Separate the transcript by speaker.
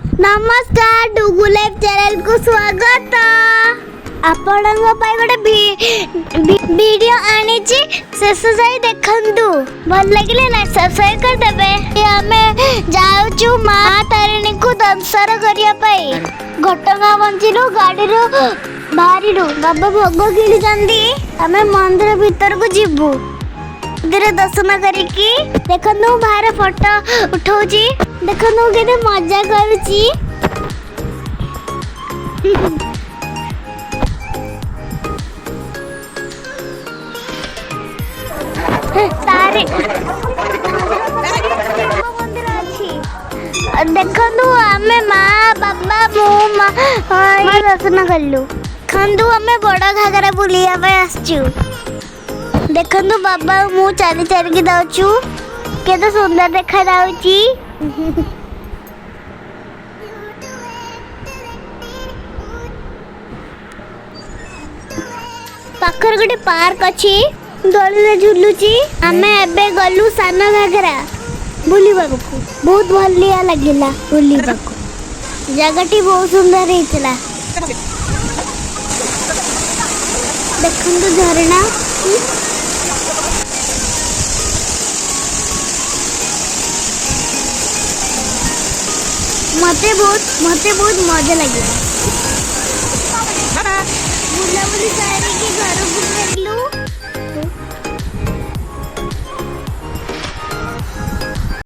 Speaker 1: नमस्कार Dugu live channel को स्वागत। आपणଙ୍କ ପାଇଁ ଗୋଟେ वीडियो आनी ची शेष जाई देखंतु भल लागिले लाइक सब्सक्राइब कर देबे। हमें जाउचु मां तारिणी को दर्शन करिया पाई घटगां बंचिलु गाड़ी रो बाहरिलु बाबा भोग किणी जंदी हमें मंदिर भीतर को जीवु मंदिर दर्शन करिकी देखंतु बाहर फोटो उठाउची देखंतु केते मजा करूची। तारे मंदिर अच्छी देखंतु हमें माँ बाबा मो माँ दर्शन कलु खंदु हमें बड़ा घाघरा बुलिया पे आसचु देखंतु बाबा मु चाली चाली की दाउचु केते सुंदर देखा दाउची। पाखर गोटे पार्क अच्छी दड़ी झुलुची आमे एबे गलु सान घाघरा बुलिबा को बहुत भलिया लागिला बुलिबा को जगहटी बहुत सुंदर हेतला देखंतु झरना मते बहुत मजा लगे बुला बुली सारी के घर को फेरलु